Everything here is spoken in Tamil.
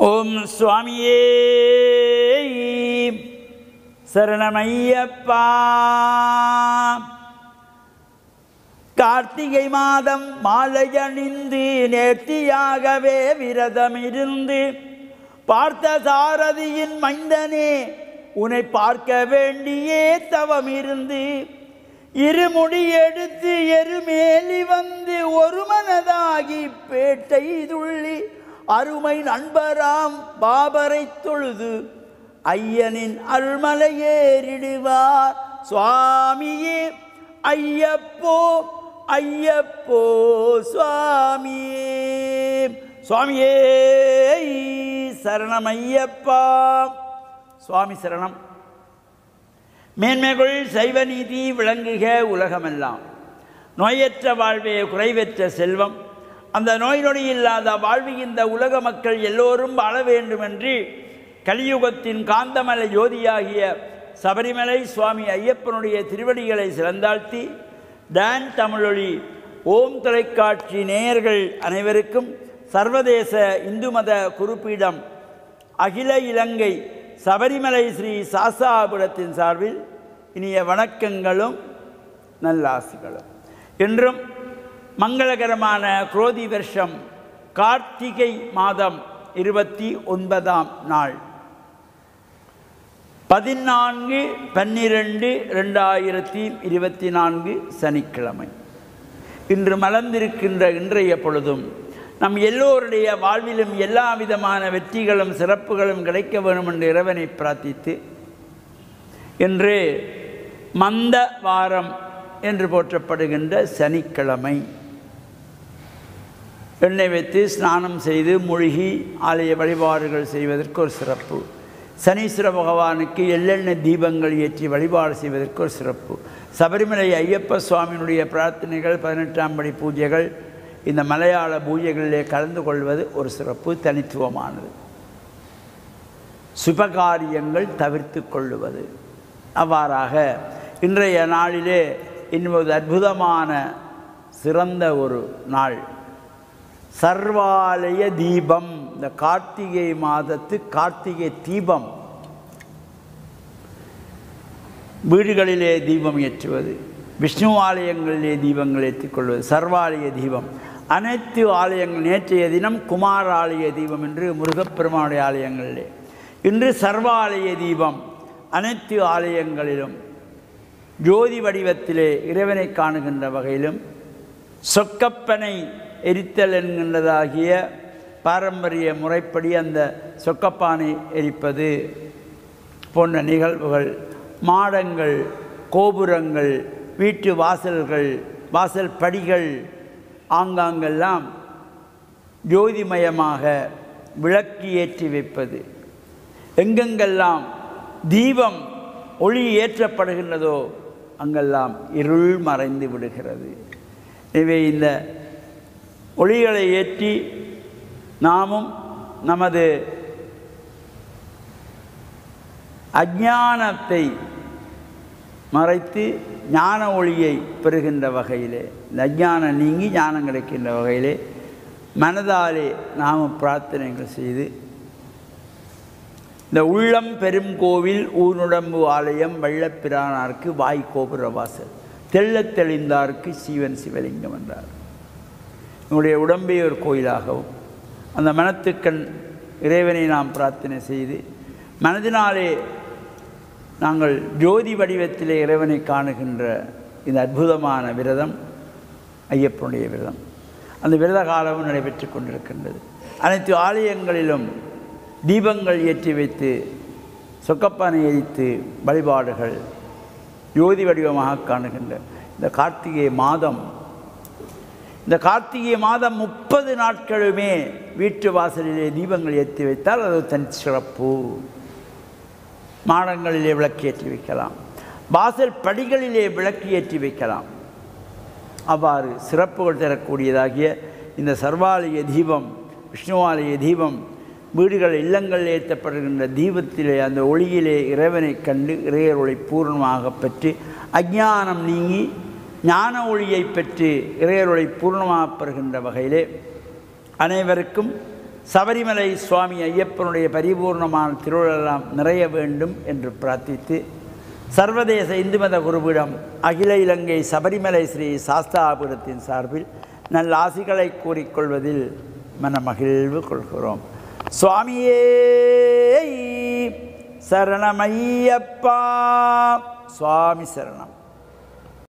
ஓம் சுவாமியே சரணமையப்பா. கார்த்திகை மாதம் மாலையணிந்து நேர்த்தியாகவே விரதமிருந்து பார்த்த சாரதியின் மைந்தனே உன்னை பார்க்க வேண்டியே தவமிருந்து இருமுடி எடுத்து எருமேலி வந்து ஒரு மனதாகி பேட்டை துள்ளி அருமை நண்பராம் பாபரை தொழுது ஐயனின் அருள்மலையேறிடுவார். சுவாமியே ஐயப்போ ஐயப்போ சுவாமியே. சுவாமியே சரணம் ஐயப்பா. சுவாமி சரணம். மேன்மைகள் சைவ நீதி விளங்குக உலகமெல்லாம். நோயற்ற வாழ்வே குறைவற்ற செல்வம். அந்த நோய் நொடி இல்லாத வாழ்வு இந்த உலக மக்கள் எல்லோரும் வாழ வேண்டுமென்று கலியுகத்தின் காந்தமலை ஜோதியாகிய சபரிமலை சுவாமி ஐயப்பனுடைய திருவடிகளை சிறந்தாழ்த்தி டான் தமிழொலி ஓம் தொலைக்காட்சி நேயர்கள் அனைவருக்கும் சர்வதேச இந்து மத குறிப்பீடம் அகில இலங்கை சபரிமலை ஸ்ரீ சாஸ்தாபுரத்தின் சார்பில் இனிய வணக்கங்களும் நல்லாசிகளும். என்றும் மங்களகரமான குரோதி வருஷம் கார்த்திகை மாதம் 29ஆம் நாள் 14/12/2024 சனிக்கிழமை. இன்று மலர்ந்திருக்கின்ற இன்றைய பொழுதும் நம் எல்லோருடைய வாழ்விலும் எல்லா விதமான வெற்றிகளும் சிறப்புகளும் கிடைக்க வேண்டும் என்று இறைவனை பிரார்த்தித்து இன்று மந்த வாரம் என்று போற்றப்படுகின்ற சனிக்கிழமை எண்ணெய் வைத்து ஸ்நானம் செய்து மூழ்கி ஆலய வழிபாடுகள் செய்வதற்கு ஒரு சிறப்பு. சனீஸ்வர பகவானுக்கு எள்ளெண்ணெய் தீபங்கள் ஏற்றி வழிபாடு செய்வதற்கு ஒரு சிறப்பு. சபரிமலை ஐயப்ப சுவாமியினுடைய பிரார்த்தனைகள் 18ஆம் படி பூஜைகள் இந்த மலையாள பூஜைகளிலே கலந்து கொள்வது ஒரு சிறப்பு, தனித்துவமானது. சுபகாரியங்கள் தவிர்த்து கொள்ளுவது. அவ்வாறாக இன்றைய நாளிலே இன்னொரு அற்புதமான சிறந்த ஒரு நாள் சர்வாலய தீபம். இந்த கார்த்திகை மாதத்து கார்த்திகை தீபம், வீடுகளிலே தீபம் ஏற்றுவது, விஷ்ணு ஆலயங்களிலே தீபங்கள் ஏற்றிக்கொள்வது சர்வாலய தீபம். அனைத்து ஆலயங்கள் நேற்றைய தினம் குமாராலய தீபம் என்று முருகப்பெருமானுடைய ஆலயங்களிலே, இன்று சர்வாலய தீபம். அனைத்து ஆலயங்களிலும் ஜோதி வடிவத்திலே இறைவனை காணுகின்ற வகையிலும் சொக்கப்பனை எரித்தல் என்கின்றதாகிய பாரம்பரிய முறைப்படி அந்த சொக்கப்பானை எரிப்பது போன்ற நிகழ்வுகள், மாடங்கள், கோபுரங்கள், வீட்டு வாசல்கள், வாசல் படிகள் ஆங்காங்கெல்லாம் ஜோதிமயமாக விளக்கு ஏற்றி வைப்பது, எங்கெங்கெல்லாம் தீபம் ஒளி ஏற்றப்படுகின்றதோ அங்கெல்லாம் இருள் மறைந்து விடுகிறது. எனவே இந்த ஒளிகளை ஏற்றி நாமும் நமது அஞ்ஞானத்தை மறைத்து ஞான ஒளியை பெறுகின்ற வகையிலே, இந்த அஞ்ஞானம் நீங்கி ஞானம் கிடைக்கின்ற வகையிலே மனதாலே நாம் பிரார்த்தனைகள் செய்து இந்த உள்ளம் பெரும் கோவில் ஊனுடம்பு ஆலயம் வள்ளப்பிரானார்க்கு வாய் கோபுர வாசல் தெள்ளத் தெளிந்தார்க்கு சீவன் சிவலிங்கம் என்றார். நம்முடைய உடம்பை ஒரு கோயிலாகவும் அந்த மனத்துக்கண் இறைவனை நாம் பிரார்த்தனை செய்து மனதினாலே நாங்கள் ஜோதி வடிவத்திலே இறைவனை காணுகின்ற இந்த அற்புதமான விரதம் ஐயப்பனுடைய விரதம். அந்த விரத காலமும் நடைபெற்று கொண்டிருக்கின்றது. அனைத்து ஆலயங்களிலும் தீபங்கள் ஏற்றி வைத்து சொக்கப்பானை எரித்து வழிபாடுகள் ஜோதி வடிவமாக காணுகின்ற இந்த கார்த்திகை மாதம், இந்த கார்த்திகை மாதம் 30 நாட்களுமே வீட்டு வாசலிலே தீபங்கள் ஏற்றி வைத்தால் அது தனி சிறப்பு. மாடங்களிலே விளக்கு ஏற்றி வைக்கலாம், வாசல் படிகளிலே விளக்கு ஏற்றி வைக்கலாம். அவ்வாறு சிறப்புகள் தரக்கூடியதாகிய இந்த சர்வாலய தீபம், விஷ்ணுவாலய தீபம், வீடுகள் இல்லங்களில் ஏற்றப்படுகின்ற தீபத்திலே அந்த ஒளியிலே இறைவனை கண்டு இறையர் ஒளி பூர்ணமாக பெற்று அஞ்ஞானம் நீங்கி ஞான ஒளியை பெற்று இறையர் ஒளி பூர்ணமாக பெறுகின்ற வகையிலே அனைவருக்கும் சபரிமலை சுவாமி ஐயப்பனுடைய பரிபூர்ணமான திருவிழெல்லாம் நிறைய வேண்டும் என்று பிரார்த்தித்து சர்வதேச இந்து மத குருவிடம் அகில இலங்கை சபரிமலை ஸ்ரீ சாஸ்தாபுரத்தின் சார்பில் நல்ல ஆசிகளை கூறிக்கொள்வதில் மனமகிழ்வு கொள்கிறோம். சுவாமியே சரணமையப்பா. சுவாமி சரணம்.